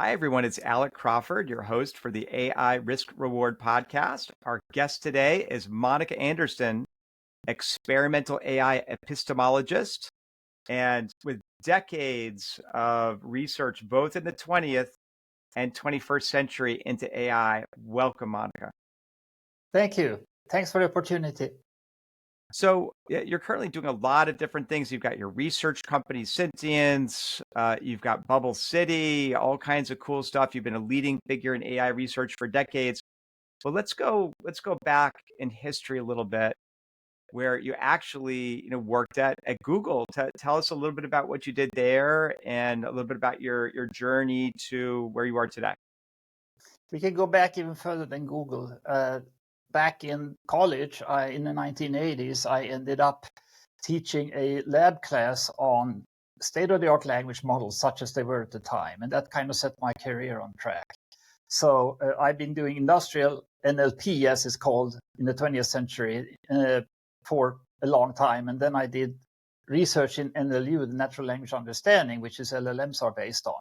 Hi, everyone. It's Alec Crawford, your host for the AI Risk Reward podcast. Our guest today is Monica Anderson, experimental AI epistemologist, and with decades of research, both in the 20th and 21st century into AI. Welcome, Monica. Thank you. Thanks for the opportunity. So you're currently doing a lot of different things. You've got your research company, Syntience. You've got Bubble City, all kinds of cool stuff. You've been a leading figure in AI research for decades. But let's go back in history a little bit, where you actually worked at Google. Tell us a little bit about what you did there, and a little bit about your journey to where you are today. We can go back even further than Google. Back in college, in the 1980s, I ended up teaching a lab class on state-of-the-art language models, such as they were at the time. And that kind of set my career on track. So I've been doing industrial NLP, as it's called, in the 20th century for a long time. And then I did research in NLU, the natural language understanding, which is LLMs are based on,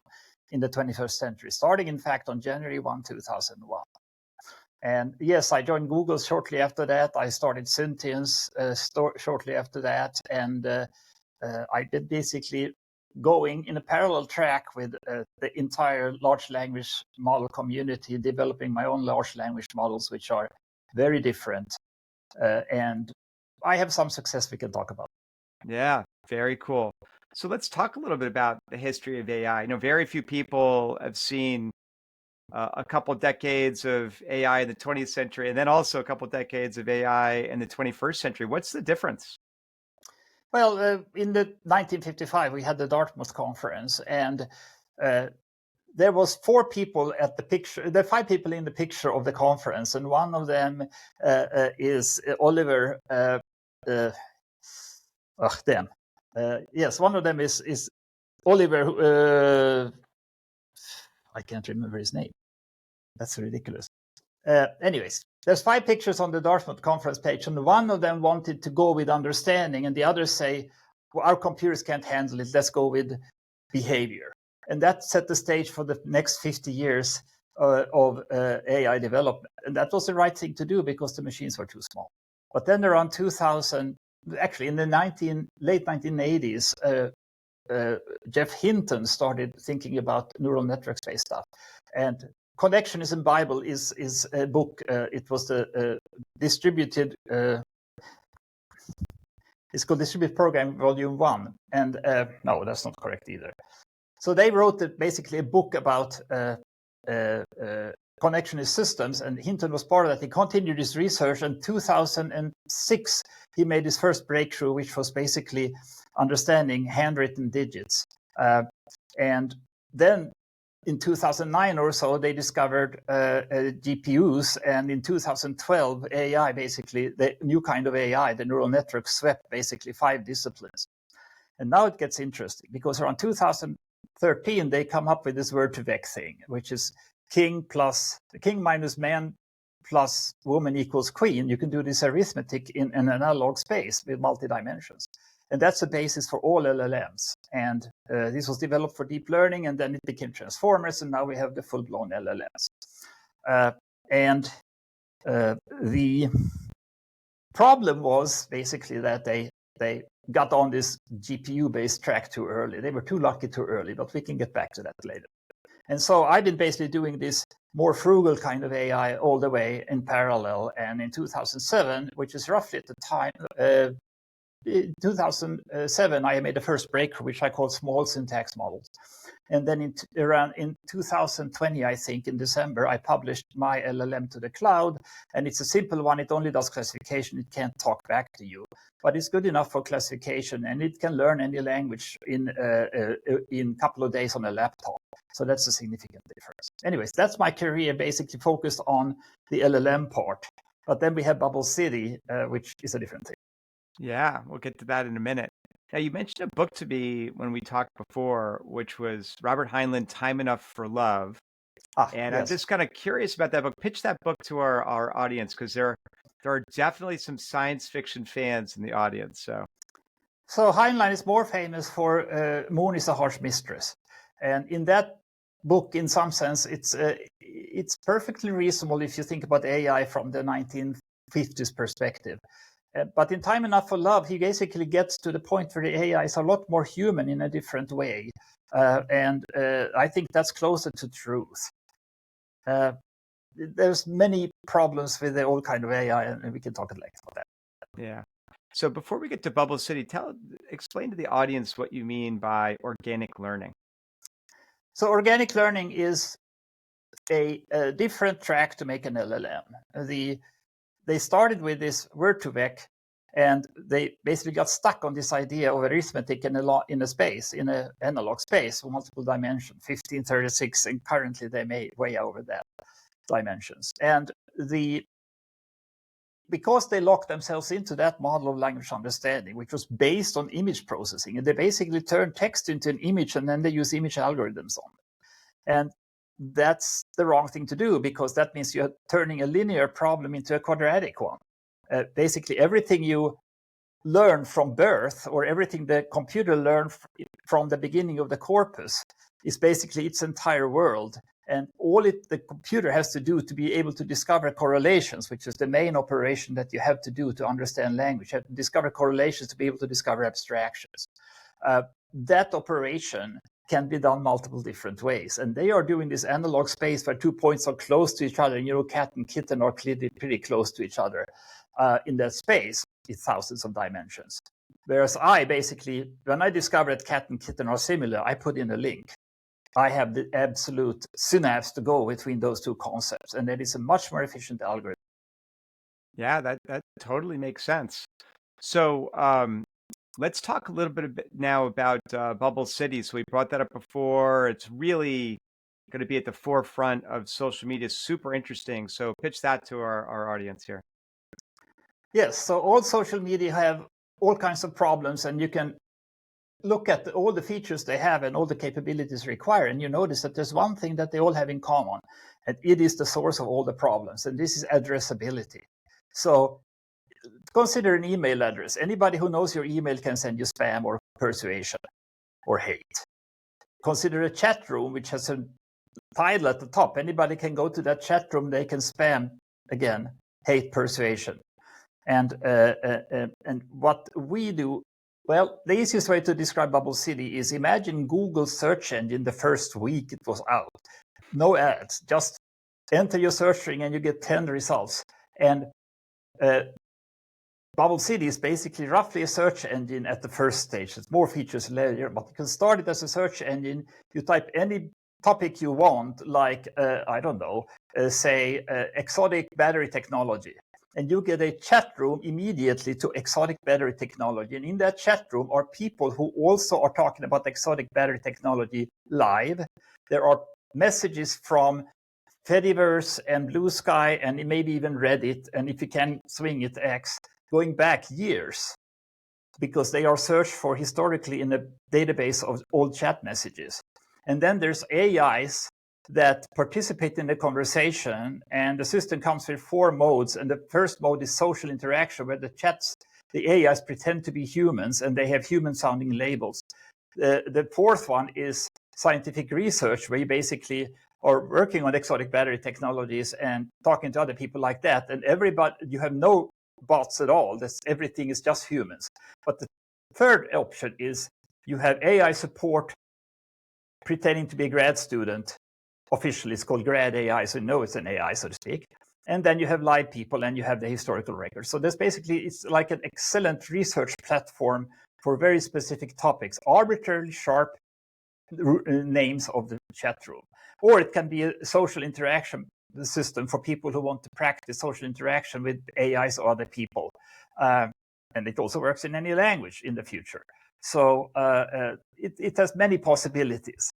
in the 21st century, starting, in fact, on January 1, 2001. And yes, I joined Google shortly after that. I started Syntience shortly after that. And I did basically going in a parallel track with the entire large language model community, developing my own large language models, which are very different. And I have some success we can talk about. Yeah, very cool. So let's talk a little bit about the history of AI. Very few people have seen a couple decades of AI in the 20th century, and then also a couple decades of AI in the 21st century. What's the difference? Well, in the 1955, we had the Dartmouth conference, and there was 4 people at the picture. There are 5 people in the picture of the conference, and one of them is Oliver. Yes, one of them is Oliver. I can't remember his name. That's ridiculous. Anyways, there's 5 pictures on the Dartmouth conference page, and one of them wanted to go with understanding, and the others say, well, our computers can't handle it, let's go with behavior. And that set the stage for the next 50 years of AI development. And that was the right thing to do because the machines were too small. But then around 2000, actually in the late 1980s, Jeff Hinton started thinking about neural networks-based stuff. And Connectionism Bible is a book. It was the distributed. It's called Distributed Programming Volume 1. And no, that's not correct either. So they wrote basically a book about connectionist systems, and Hinton was part of that. He continued his research, and 2006 he made his first breakthrough, which was basically understanding handwritten digits. And then in 2009 or so, they discovered GPUs, and in 2012, AI, basically, the new kind of AI, the neural network, swept basically 5 disciplines. And now it gets interesting, because around 2013, they come up with this word-to-vec thing, which is king minus man plus woman equals queen. You can do this arithmetic in an analog space with multi-dimensions. And that's the basis for all LLMs. And this was developed for deep learning, and then it became transformers, and now we have the full-blown LLMs. The problem was basically that they got on this GPU-based track too early. They were too lucky too early, but we can get back to that later. And so I've been basically doing this more frugal kind of AI all the way in parallel. And in 2007, which is roughly at the time, in 2007, I made the first breakthrough, which I call small syntax models. And then in 2020, I think, in December, I published my LLM to the cloud. And it's a simple one. It only does classification. It can't talk back to you. But it's good enough for classification. And it can learn any language in a couple of days on a laptop. So that's a significant difference. Anyways, that's my career, basically focused on the LLM part. But then we have Bubble City, which is a different thing. Yeah, we'll get to that in a minute. Now, you mentioned a book to me when we talked before, which was Robert Heinlein, Time Enough for Love. And yes. I'm just kind of curious about that book. Pitch that book to our audience, because there are definitely some science fiction fans in the audience. So Heinlein is more famous for Moon is a Harsh Mistress. And in that book, in some sense, it's perfectly reasonable if you think about AI from the 1950s perspective. But in Time Enough for Love, he basically gets to the point where the AI is a lot more human in a different way. And I think that's closer to truth. There's many problems with the old kind of AI, and we can talk at length about that. Yeah. So before we get to Bubble City, explain to the audience what you mean by organic learning. So organic learning is a different track to make an LLM. They started with this Word2Vec, and they basically got stuck on this idea of arithmetic in a space, in an analog space with multiple dimensions, 1536, and currently they may way over that dimensions. And because they locked themselves into that model of language understanding, which was based on image processing, and they basically turned text into an image, and then they use image algorithms on it. And that's the wrong thing to do, because that means you're turning a linear problem into a quadratic one. Basically, everything you learn from birth, or everything the computer learned from the beginning of the corpus, is basically its entire world. And all the computer has to do to be able to discover correlations, which is the main operation that you have to do to understand language. You have to discover correlations to be able to discover abstractions. That operation can be done multiple different ways. And they are doing this analog space where 2 points are close to each other. And, cat and kitten are pretty close to each other. In that space, it's thousands of dimensions. Whereas I basically, when I discover that cat and kitten are similar, I put in a link. I have the absolute synapse to go between those two concepts. And that is a much more efficient algorithm. Yeah, that totally makes sense. So let's talk a little bit now about Bubble City. So we brought that up before. It's really going to be at the forefront of social media. Super interesting. So pitch that to our audience here. Yes, so all social media have all kinds of problems, and you can look at all the features they have and all the capabilities required, and you notice that there's one thing that they all have in common, and it is the source of all the problems, and this is addressability. So consider an email address. Anybody who knows your email can send you spam or persuasion or hate. Consider a chat room, which has a title at the top. Anybody can go to that chat room, they can spam, again, hate, persuasion. And what we do, well, the easiest way to describe Bubble City is imagine Google search engine the first week it was out. No ads, just enter your search string and you get 10 results. And Bubble City is basically roughly a search engine at the first stage. It's more features later, but you can start it as a search engine. You type any topic you want, like, I don't know, say exotic battery technology. And you get a chat room immediately to exotic battery technology. And in that chat room are people who also are talking about exotic battery technology live. There are messages from Fediverse and Blue Sky and maybe even Reddit, and if you can swing it, X, going back years, because they are searched for historically in a database of old chat messages. And then there's AIs that participate in the conversation, and the system comes with 4 modes. And the first mode is social interaction, where the AIs pretend to be humans and they have human sounding labels. The fourth one is scientific research, where you basically are working on exotic battery technologies and talking to other people like that. And everybody, you have no bots at all. Everything is just humans. But the third option is you have AI support pretending to be a grad student. Officially, it's called grad AI, so you know it's an AI, so to speak. And then you have live people, and you have the historical records. So there's basically, it's like an excellent research platform for very specific topics, arbitrarily sharp names of the chat room. Or it can be a social interaction system for people who want to practice social interaction with AIs or other people. And it also works in any language in the future. So it has many possibilities.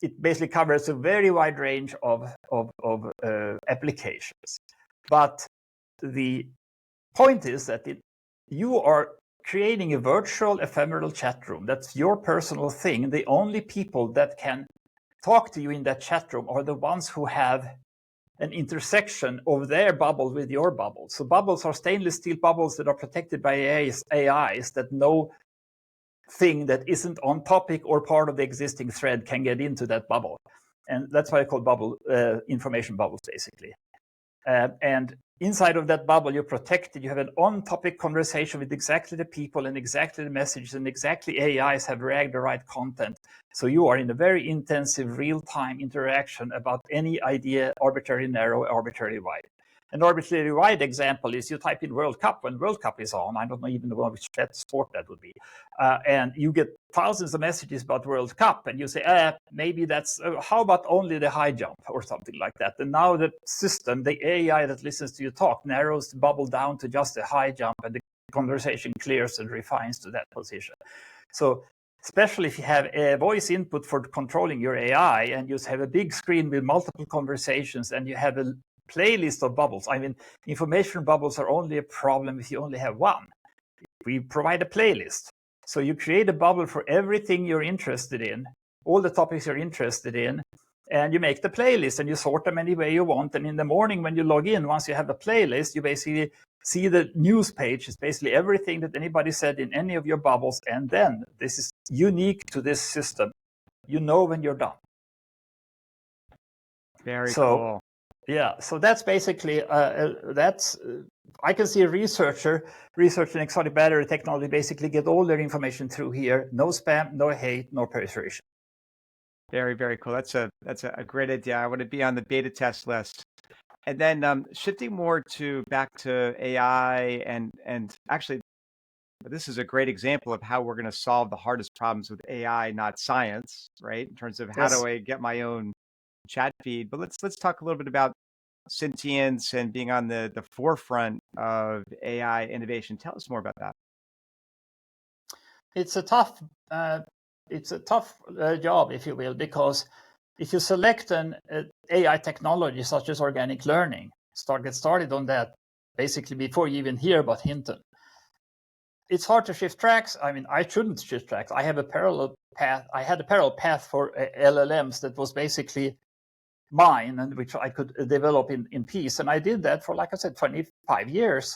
It basically covers a very wide range of applications. But the point is that you are creating a virtual ephemeral chat room. That's your personal thing. The only people that can talk to you in that chat room are the ones who have an intersection of their bubble with your bubble. So bubbles are stainless steel bubbles that are protected by AIs that know thing that isn't on topic or part of the existing thread can get into that bubble. And that's why I call bubble information bubbles, basically. And inside of that bubble, you're protected. You have an on-topic conversation with exactly the people and exactly the messages and exactly AIs have ragged the right content. So you are in a very intensive real-time interaction about any idea, arbitrarily narrow, arbitrarily wide. An arbitrarily wide example is you type in World Cup when World Cup is on. I don't know even which sport that would be. And you get thousands of messages about World Cup. And you say, maybe that's, how about only the high jump or something like that? And now the system, the AI that listens to you talk, narrows the bubble down to just the high jump. And the conversation clears and refines to that position. So especially if you have a voice input for controlling your AI and you have a big screen with multiple conversations and you have a playlist of bubbles. I mean, information bubbles are only a problem if you only have one. We provide a playlist. So you create a bubble for everything you're interested in, all the topics you're interested in, and you make the playlist and you sort them any way you want. And in the morning when you log in, once you have a playlist, you basically see the news page. It's basically everything that anybody said in any of your bubbles. And then this is unique to this system. You know when you're done. Very cool. Yeah, so that's basically, I can see a researcher researching exotic battery technology basically get all their information through here. No spam, no hate, no perforation. Very, very cool. That's a great idea. I want to be on the beta test list. And then shifting more back to AI and actually, this is a great example of how we're going to solve the hardest problems with AI, not science, right? In terms of how do I get my own chat feed. But let's talk a little bit about Syntience and being on the forefront of AI innovation. Tell us more about that. It's a tough job, if you will, because if you select an AI technology such as organic learning, get started on that basically before you even hear about Hinton. It's hard to shift tracks. I mean, I shouldn't shift tracks. I have a parallel path. I had a parallel path for LLMs that was basically mine and which I could develop in peace. And I did that for, like I said, 25 years.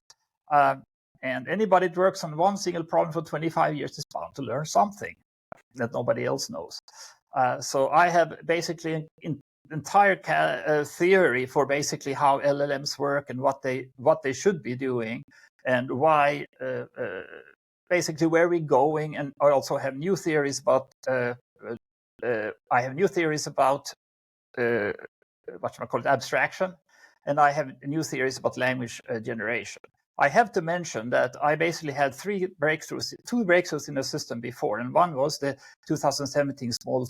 And anybody that works on one single problem for 25 years is bound to learn something that nobody else knows. So I have basically an entire theory for basically how LLMs work and what they should be doing and why, basically where we're going. And I also have new theories about abstraction, and I have new theories about language generation. I have to mention that I basically had two breakthroughs in the system before, and one was the 2017 small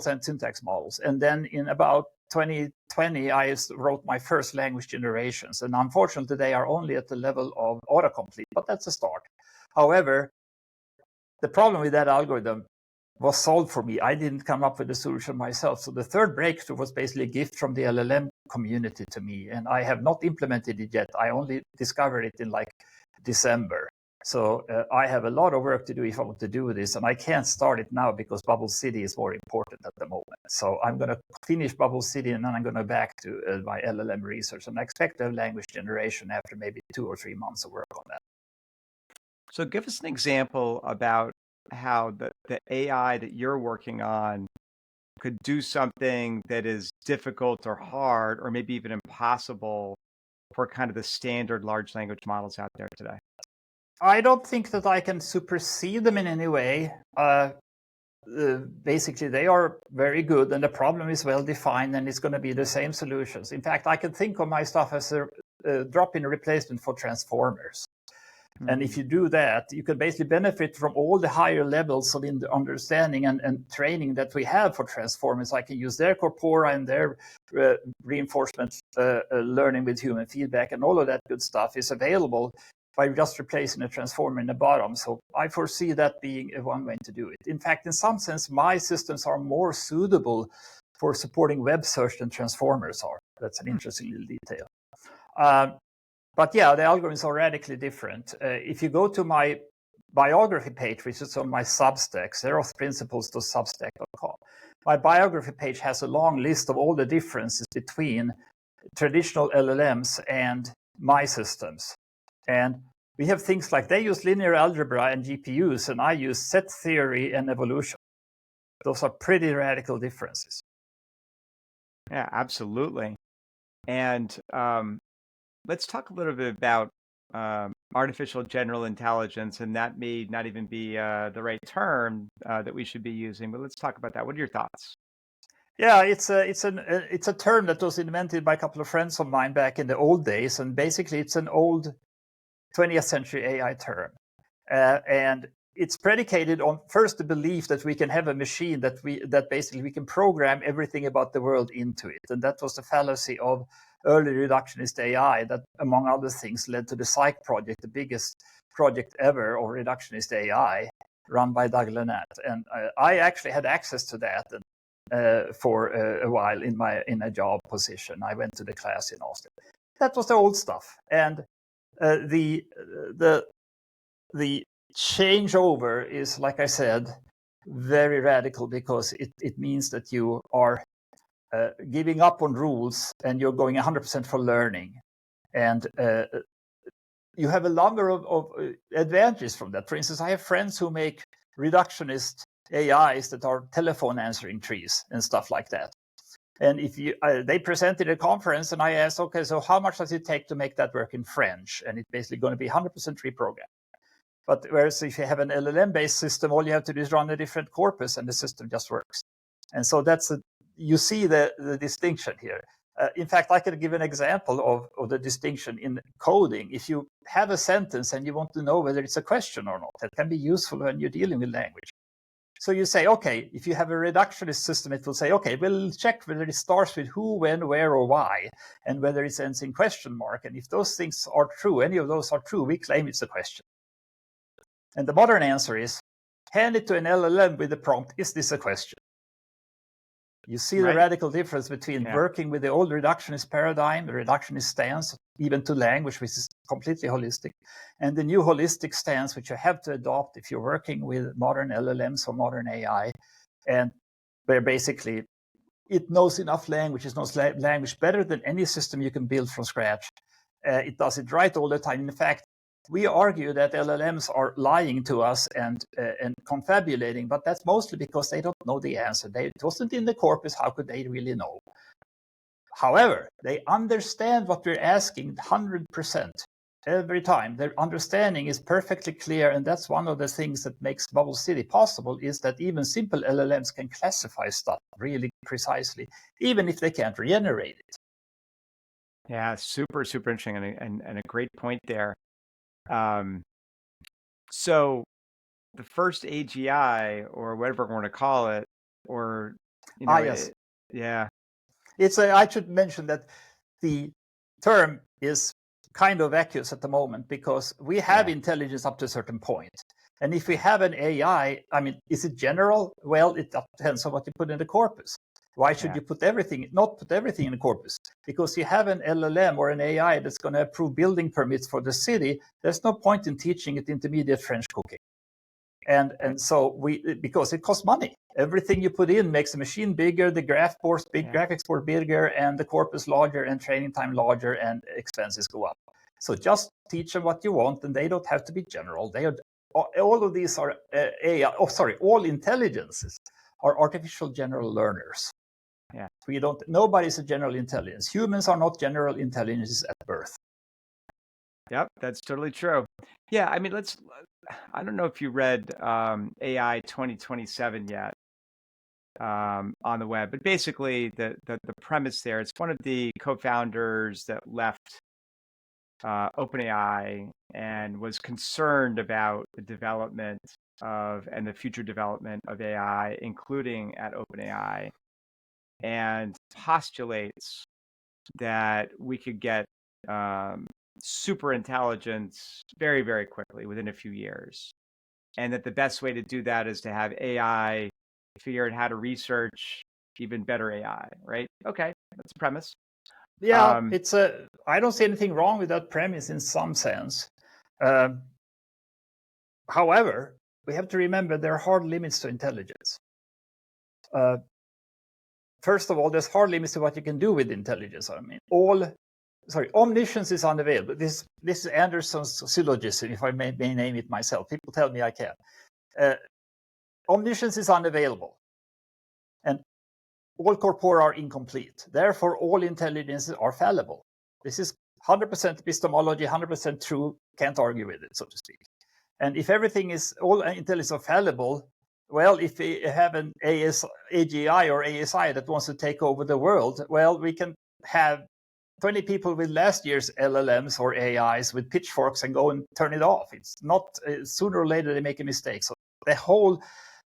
syntax models. And then in about 2020, I wrote my first language generations, and unfortunately, they are only at the level of autocomplete, but that's a start. However, the problem with that algorithm was solved for me. I didn't come up with the solution myself. So the third breakthrough was basically a gift from the LLM community to me. And I have not implemented it yet. I only discovered it in like December. So I have a lot of work to do if I want to do this. And I can't start it now because Bubble City is more important at the moment. So I'm going to finish Bubble City and then I'm going to back to my LLM research. And I expect to have language generation after maybe 2 or 3 months of work on that. So give us an example about how the AI that you're working on could do something that is difficult or hard or maybe even impossible for kind of the standard large language models out there today. I don't think that I can supersede them in any way. Basically, they are very good and the problem is well defined and it's going to be the same solutions. In fact, I can think of my stuff as a drop-in replacement for transformers. And if you do that, you can basically benefit from all the higher levels of understanding and training that we have for transformers. I can use their corpora and their reinforcement learning with human feedback, and all of that good stuff is available by just replacing a transformer in the bottom. So I foresee that being one way to do it. In fact, in some sense, my systems are more suitable for supporting web search than transformers are. That's an interesting little detail. But yeah, the algorithms are radically different. If you go to my biography page, which is on my Substack, Zeroth Principles to Substack.com, my biography page has a long list of all the differences between traditional LLMs and my systems. And We have things like they use linear algebra and GPUs, and I use set theory and evolution. Those are pretty radical differences. Yeah, absolutely. And let's talk a little bit about artificial general intelligence, and that may not even be the right term that we should be using, but let's talk about that. What are your thoughts? Yeah, it's a term that was invented by a couple of friends of mine back in the old days, and basically it's an old 20th century AI term, and it's predicated on first the belief that we can have a machine that basically we can program everything about the world into it, and that was the fallacy of early reductionist AI that, among other things, led to the Psych project, the biggest project ever of reductionist AI, run by Doug Lennart. And I actually had access to that for a while in a job position. I went to the class in Austin. That was the old stuff, and the changeover is, like I said, very radical because it means that you are giving up on rules and you're going 100% for learning, and you have a number of advantages from that. For instance, I have friends who make reductionist AIs that are telephone answering trees and stuff like that. And if you, they presented at a conference, and I asked, okay, so how much does it take to make that work in French? And it's basically going to be 100% reprogrammed. But whereas if you have an LLM-based system, all you have to do is run a different corpus, and the system just works. And so you see the distinction here. In fact, I could give an example of the distinction in coding. If you have a sentence and you want to know whether it's a question or not, that can be useful when you're dealing with language. So you say, okay, if you have a reductionist system, it will say, okay, we'll check whether it starts with who, when, where, or why, and whether it ends in question mark. And if those things are true, any of those are true, we claim it's a question. And the modern answer is, hand it to an LLM with the prompt, is this a question? You see the radical difference between working with the old reductionist paradigm, the reductionist stance, even to language, which is completely holistic, and the new holistic stance, which you have to adopt if you're working with modern LLMs or modern AI, and where basically it knows enough language, it knows language better than any system you can build from scratch. It does it right all the time. In fact, we argue that LLMs are lying to us and confabulating, but that's mostly because they don't know the answer. It wasn't in the corpus. How could they really know? However, they understand what we're asking 100% every time. Their understanding is perfectly clear, and that's one of the things that makes Bubble City possible, is that even simple LLMs can classify stuff really precisely, even if they can't regenerate it. Yeah, super, super interesting, and a great point there. So the first AGI, or whatever we're going to call it, or yes. Yeah. I should mention that the term is kind of vacuous at the moment because we have intelligence up to a certain point. And if we have an AI, I mean, is it general? Well, it depends on what you put in the corpus. Why should you not put everything in the corpus? Because you have an LLM or an AI that's going to approve building permits for the city. There's no point in teaching it intermediate French cooking. And so because it costs money. Everything you put in makes the machine bigger, the graphics board bigger, and the corpus larger, and training time larger, and expenses go up. So just teach them what you want, and they don't have to be general. All of these are AI. All intelligences are artificial general learners. Yeah. Nobody's a general intelligence. Humans are not general intelligences at birth. Yep, that's totally true. Yeah, I mean, I don't know if you read AI 2027 yet on the web, but basically the premise there, it's one of the co-founders that left OpenAI and was concerned about the development and the future development of AI, including at OpenAI, and postulates that we could get super intelligence very, very quickly within a few years. And that the best way to do that is to have AI figure out how to research even better AI, right? Okay, that's a premise. Yeah, I don't see anything wrong with that premise in some sense. However, we have to remember there are hard limits to intelligence. First of all, there's hard limits to what you can do with intelligence. I mean, all omniscience is unavailable. This is Anderson's syllogism, if I may name it myself. People tell me I can. Omniscience is unavailable, and all corpora are incomplete. Therefore, all intelligences are fallible. This is 100% epistemology, 100% true. Can't argue with it, so to speak. And if everything is, all intelligences are fallible, well, if we have an AGI or ASI that wants to take over the world, well, we can have 20 people with last year's LLMs or AIs with pitchforks and go and turn it off. It's not, sooner or later they make a mistake. So the whole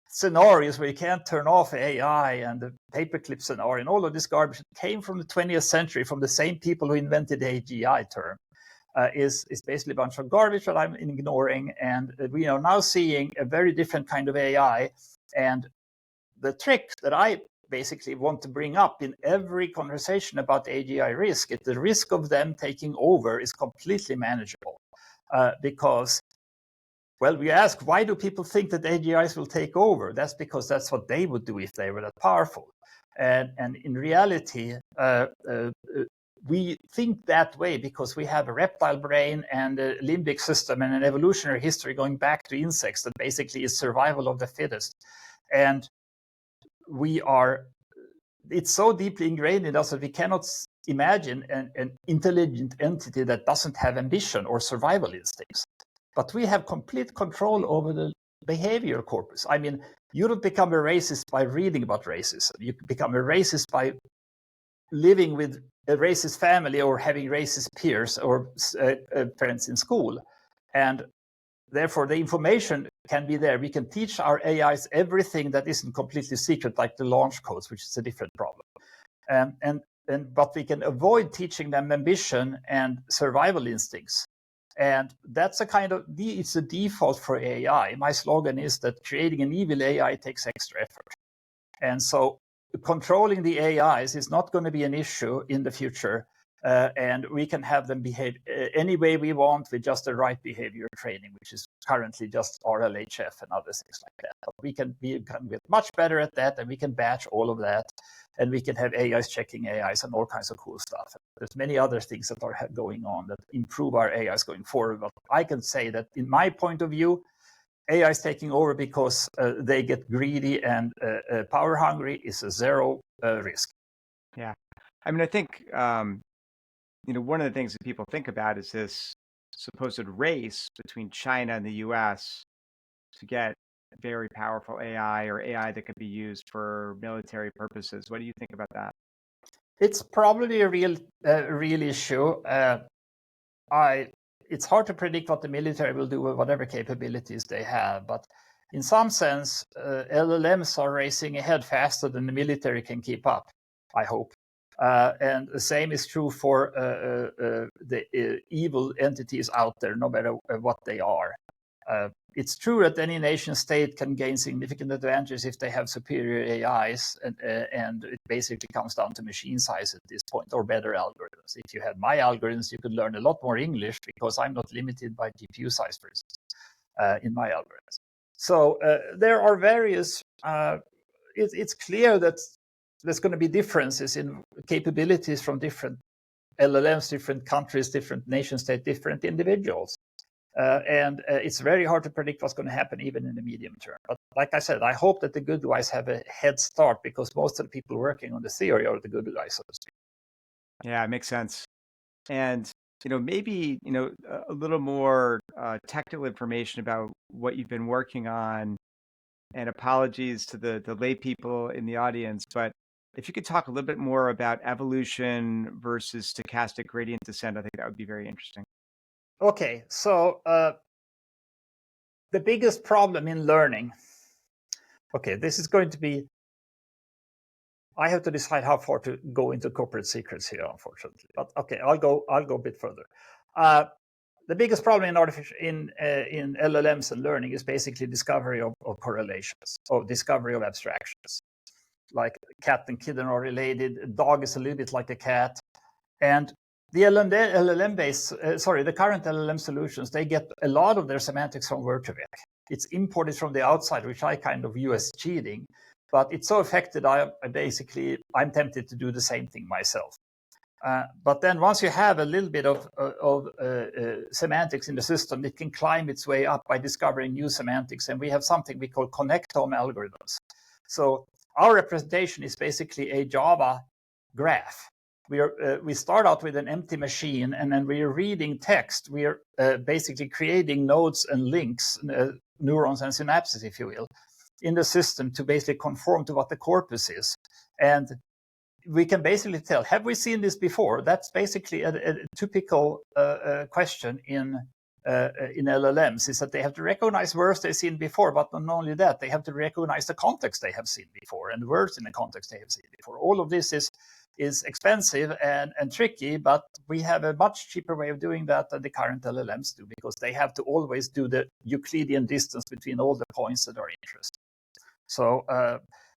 scenarios where you can't turn off AI and the paperclip scenario and all of this garbage came from the 20th century, from the same people who invented the AGI term, is basically a bunch of garbage that I'm ignoring. And we are now seeing a very different kind of AI. And the trick that I basically want to bring up in every conversation about AGI risk is the risk of them taking over is completely manageable. Because, well, we ask, why do people think that AGIs will take over? That's because that's what they would do if they were that powerful. And in reality, we think that way because we have a reptile brain and a limbic system and an evolutionary history going back to insects that basically is survival of the fittest. And it's so deeply ingrained in us that we cannot imagine an intelligent entity that doesn't have ambition or survival instincts. But we have complete control over the behavior corpus. I mean, you don't become a racist by reading about racism. You become a racist by living with a racist family or having racist peers or parents in school. And therefore, the information can be there. We can teach our AIs everything that isn't completely secret, like the launch codes, which is a different problem. But we can avoid teaching them ambition and survival instincts. And that's it's a default for AI. My slogan is that creating an evil AI takes extra effort. And so controlling the AIs is not going to be an issue in the future. And we can have them behave any way we want with just the right behavior training, which is currently just RLHF and other things like that. But we can get much better at that, and we can batch all of that, and we can have AIs checking AIs and all kinds of cool stuff. There's many other things that are going on that improve our AIs going forward. But I can say that in my point of view, AI is taking over because they get greedy and power hungry is a zero risk. Yeah. I mean, I think, one of the things that people think about is this supposed race between China and the US to get very powerful AI or AI that could be used for military purposes. What do you think about that? It's probably a real issue. It's hard to predict what the military will do with whatever capabilities they have, but in some sense, LLMs are racing ahead faster than the military can keep up, I hope. And the same is true for the evil entities out there, no matter what they are. It's true that any nation state can gain significant advantages if they have superior AIs, and it basically comes down to machine size at this point, or better algorithms. If you had my algorithms, you could learn a lot more English because I'm not limited by GPU size, for instance, in my algorithms. So there are various, it's clear that there's going to be differences in capabilities from different LLMs, different countries, different nation states, different individuals. And it's very hard to predict what's going to happen even in the medium term. But like I said, I hope that the good guys have a head start because most of the people working on the theory are the good guys, so to speak. Yeah, it makes sense. And, maybe, a little more technical information about what you've been working on. And apologies to the lay people in the audience, but if you could talk a little bit more about evolution versus stochastic gradient descent, I think that would be very interesting. Okay, so the biggest problem in learning. Okay, this is going to be. I have to decide how far to go into corporate secrets here, unfortunately. But okay, I'll go a bit further. The biggest problem in LLMs and learning is basically discovery of correlations, or discovery of abstractions. Like cat and kitten are related. A dog is a little bit like a cat, and the the current LLM solutions, they get a lot of their semantics from Word2Vec. It's imported from the outside, which I kind of view as cheating, but it's so effective. I'm tempted to do the same thing myself. But then once you have a little bit of semantics in the system, it can climb its way up by discovering new semantics. And we have something we call connectome algorithms. So our representation is basically a Java graph. We start out with an empty machine, and then we are reading text. We are basically creating nodes and links, neurons and synapses, if you will, in the system to basically conform to what the corpus is. And we can basically tell, have we seen this before? That's basically a typical question in LLMs, is that they have to recognize words they've seen before, but not only that, they have to recognize the context they have seen before and words in the context they have seen before. All of this is expensive and tricky, but we have a much cheaper way of doing that than the current LLMs do, because they have to always do the Euclidean distance between all the points that are interesting. So,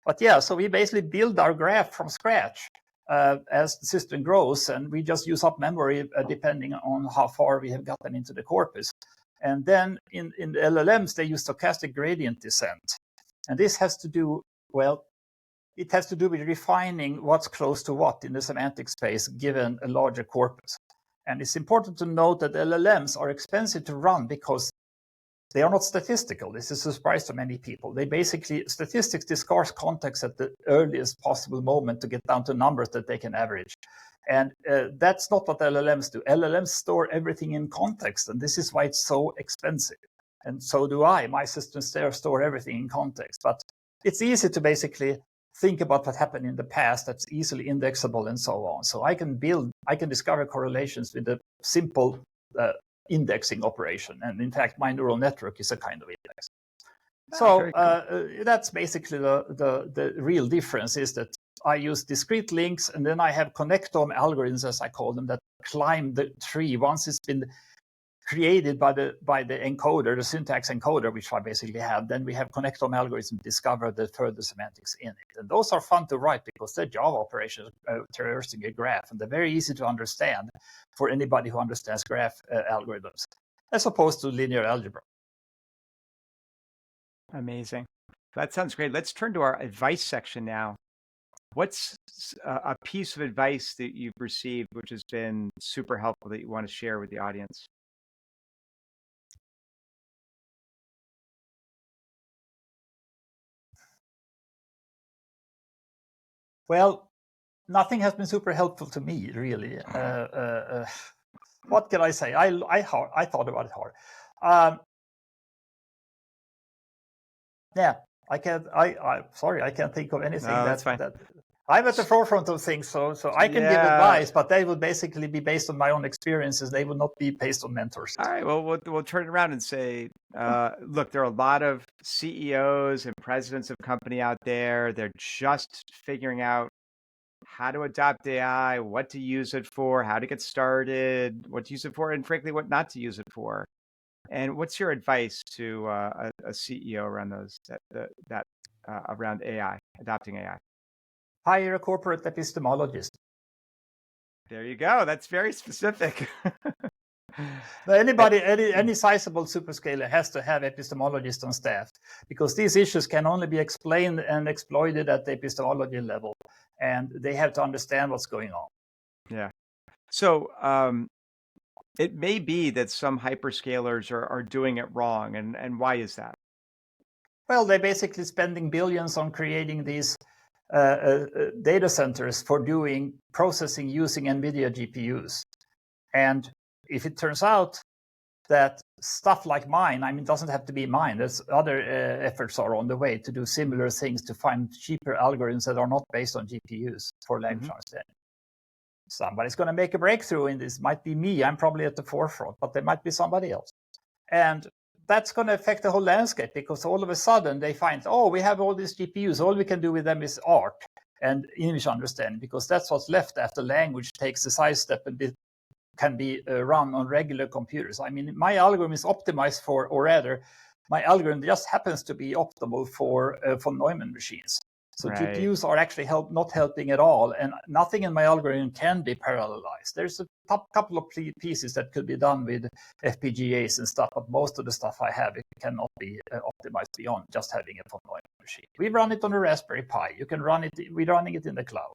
but yeah, so we basically build our graph from scratch as the system grows, and we just use up memory depending on how far we have gotten into the corpus. And then in the LLMs, they use stochastic gradient descent. And this has to do, well, it has to do with refining what's close to what in the semantic space given a larger corpus. And it's important to note that LLMs are expensive to run because they are not statistical. This is a surprise to many people. They basically, statistics discards context at the earliest possible moment to get down to numbers that they can average. And that's not what LLMs do. LLMs store everything in context, and this is why it's so expensive. And so do I. My systems there store everything in context. But it's easy to basically think about what happened in the past that's easily indexable and so on. So I can discover correlations with a simple indexing operation. And in fact, my neural network is a kind of index. So cool. That's basically the real difference, is that I use discrete links, and then I have connectome algorithms, as I call them, that climb the tree once it's been created by the encoder, the syntax encoder, which I basically have. Then we have connectome algorithms discover the further semantics in it. And those are fun to write because they're Java operations traversing a graph, and they're very easy to understand for anybody who understands graph algorithms, as opposed to linear algebra. Amazing. That sounds great. Let's turn to our advice section now. What's a piece of advice that you've received which has been super helpful that you want to share with the audience? Well, nothing has been super helpful to me, really. What can I say? I thought about it hard. Yeah, I can't. Sorry, I can't think of anything. No, that's fine. That I'm at the forefront of things, so I can give advice, but they would basically be based on my own experiences. They would not be based on mentorship. All right. Well, we'll turn it around and say, look, there are a lot of CEOs and presidents of company out there. They're just figuring out how to adopt AI, what to use it for, how to get started, what to use it for, and frankly, what not to use it for. And what's your advice to a CEO around around AI, adopting AI? Hire a corporate epistemologist. There you go. That's very specific. Any sizable superscaler has to have epistemologists on staff, because these issues can only be explained and exploited at the epistemology level, and they have to understand what's going on. Yeah. So it may be that some hyperscalers are doing it wrong, and why is that? Well, they're basically spending billions on creating these data centers for doing processing using NVIDIA GPUs. And if it turns out that stuff like mine, I mean, it doesn't have to be mine. There's other efforts are on the way to do similar things, to find cheaper algorithms that are not based on GPUs for language understanding. Somebody's going to make a breakthrough in this. Might be me. I'm probably at the forefront, but there might be somebody else. And that's going to affect the whole landscape, because all of a sudden they find, oh, we have all these GPUs. All we can do with them is art and English understanding, because that's what's left after language takes a sidestep and can be run on regular computers. I mean, my algorithm is optimized for, or rather, my algorithm just happens to be optimal for von Neumann machines. So right. GPUs are actually not helping at all, and nothing in my algorithm can be parallelized. There's a couple of pieces that could be done with FPGAs and stuff, but most of the stuff I have, it cannot be optimized beyond just having a von Neumann machine. We run it on a Raspberry Pi. You can run it. We're running it in the cloud.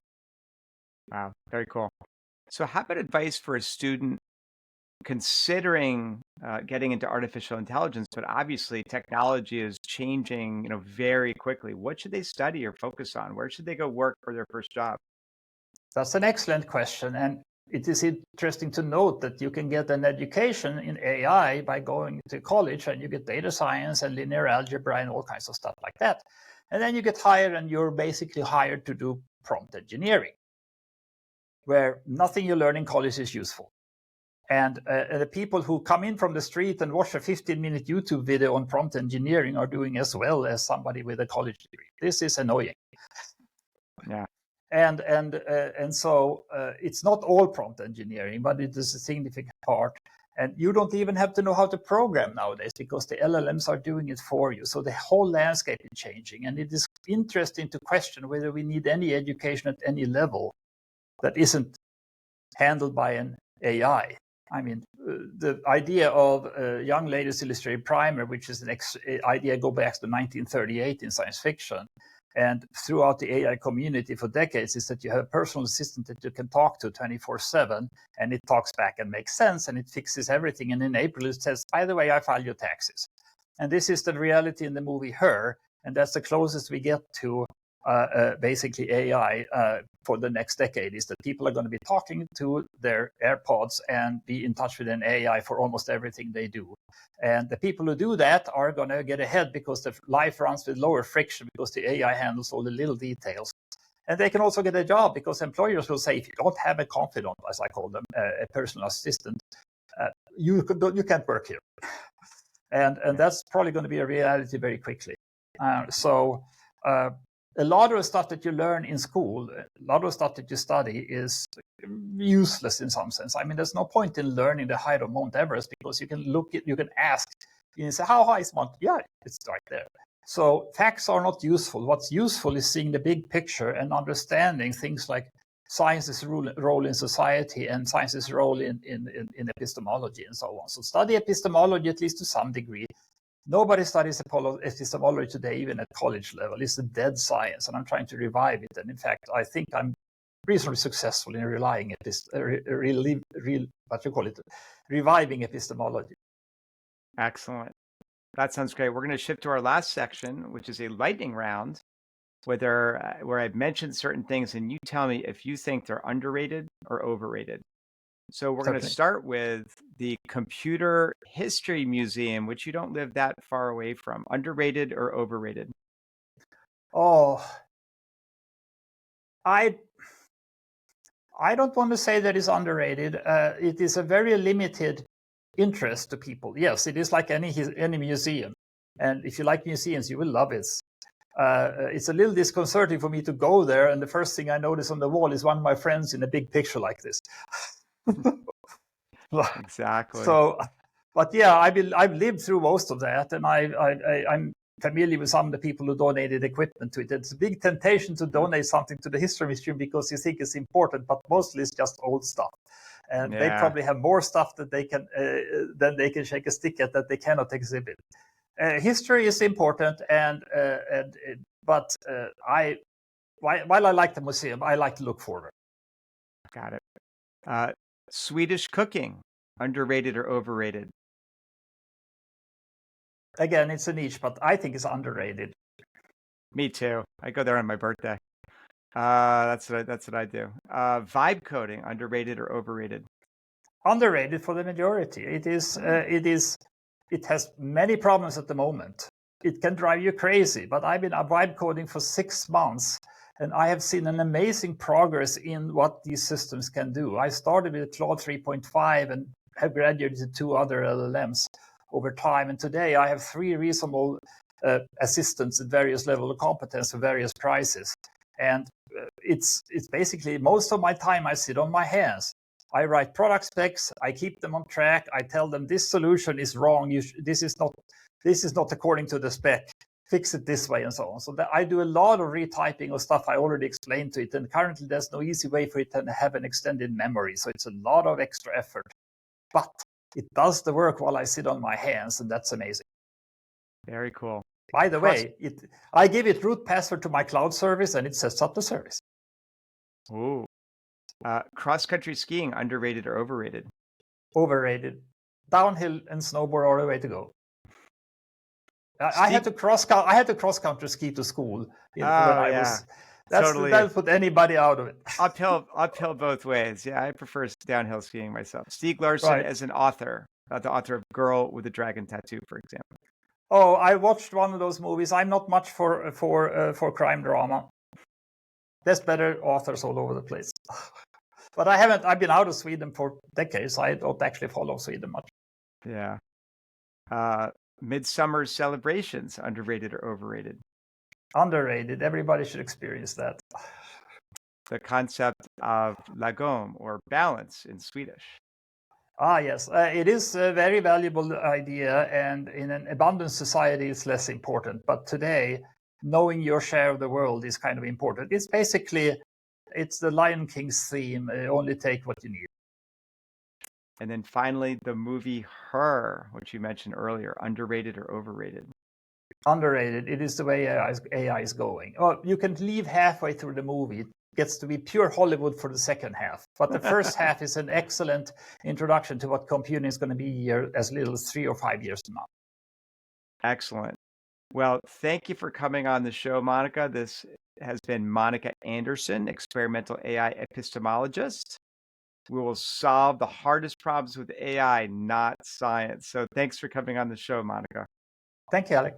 Wow, very cool. So, how about advice for a student considering getting into artificial intelligence? But obviously, technology is changing, very quickly. What should they study or focus on? Where should they go work for their first job? That's an excellent question. And it is interesting to note that you can get an education in AI by going to college and you get data science and linear algebra and all kinds of stuff like that. And then you get hired and you're basically hired to do prompt engineering, where nothing you learn in college is useful. And the people who come in from the street and watch a 15-minute YouTube video on prompt engineering are doing as well as somebody with a college degree. This is annoying. Yeah. And so it's not all prompt engineering, but it is a significant part. And you don't even have to know how to program nowadays because the LLMs are doing it for you. So the whole landscape is changing. And it is interesting to question whether we need any education at any level that isn't handled by an AI. I mean, the idea of young ladies illustrated primer, which is an idea go back to 1938 in science fiction, and throughout the AI community for decades, is that you have a personal assistant that you can talk to 24/7, and it talks back and makes sense, and it fixes everything. And in April, it says, by the way, I filed your taxes. And this is the reality in the movie Her, and that's the closest we get to basically AI for the next decade, is that people are going to be talking to their AirPods and be in touch with an AI for almost everything they do. And the people who do that are going to get ahead because the life runs with lower friction because the AI handles all the little details. And they can also get a job because employers will say, if you don't have a confidant, as I call them, a personal assistant, you can't work here. And that's probably going to be a reality very quickly. A lot of the stuff that you learn in school, a lot of the stuff that you study is useless in some sense. I mean, there's no point in learning the height of Mount Everest because you can ask, you can say, how high is Mount? Yeah, it's right there. So facts are not useful. What's useful is seeing the big picture and understanding things like science's role in society and science's role in epistemology and so on. So study epistemology at least to some degree. Nobody studies epistemology today, even at college level. It's a dead science, and I'm trying to revive it. And in fact, I think I'm reasonably successful in reviving epistemology. Excellent. That sounds great. We're going to shift to our last section, which is a lightning round, where I've mentioned certain things, and you tell me if you think they're underrated or overrated. So we're going to start with the Computer History Museum, which you don't live that far away from. Underrated or overrated? Oh, I don't want to say that it's underrated. It is a very limited interest to people. Yes, it is like any museum. And if you like museums, you will love it. It's a little disconcerting for me to go there, and the first thing I notice on the wall is one of my friends in a big picture like this. Exactly. So, but yeah, I've lived through most of that, and I'm familiar with some of the people who donated equipment to it. It's a big temptation to donate something to the History Museum because you think it's important, but mostly it's just old stuff. And they probably have more stuff that they can than they can shake a stick at that they cannot exhibit. History is important, but while I like the museum, I like to look forward. Got it. Swedish cooking, underrated or overrated? Again, it's a niche, but I think it's underrated. Me too. I go there on my birthday. That's what I do. Vibe coding, underrated or overrated? Underrated for the majority. It has many problems at the moment. It can drive you crazy, but I've been vibe coding for 6 months, and I have seen an amazing progress in what these systems can do. I started with Claude 3.5 and have graduated to 2 other LLMs over time. And today I have 3 reasonable assistants at various levels of competence for various prices. And it's basically most of my time I sit on my hands. I write product specs, I keep them on track, I tell them this solution is wrong, this is not according to the spec, fix it this way and so on. So I do a lot of retyping of stuff I already explained to it, and currently there's no easy way for it to have an extended memory, so it's a lot of extra effort. But it does the work while I sit on my hands, and that's amazing. Very cool. By the way, I give it root password to my cloud service, and it sets up the service. Ooh, Cross-country skiing, underrated or overrated? Overrated. Downhill and snowboard are the way to go. I Steep. had to cross country ski to school when I Yeah, was. totally. That'll put anybody out of it. Uphill both ways. Yeah, I prefer downhill skiing myself. Stieg Larsson Right. as an author, the author of Girl with a Dragon Tattoo, for example. Oh, I watched one of those movies. I'm not much for crime drama. There's better authors all over the place. But I've been out of Sweden for decades. I don't actually follow Sweden much. Yeah. Midsummer Celebrations, underrated or overrated? Underrated. Everybody should experience that. The concept of lagom, or balance in Swedish. Ah, yes. It is a very valuable idea, and in an abundant society, it's less important. But today, knowing your share of the world is kind of important. It's the Lion King's theme. Only take what you need. And then finally, the movie Her, which you mentioned earlier, underrated or overrated? Underrated. It is the way AI is going. Oh, you can leave halfway through the movie. It gets to be pure Hollywood for the second half. But the first half is an excellent introduction to what computing is going to be here as little as 3 or 5 years from now. Excellent. Well, thank you for coming on the show, Monica. This has been Monica Anderson, experimental AI epistemologist. We will solve the hardest problems with AI, not science. So thanks for coming on the show, Monica. Thank you, Alec.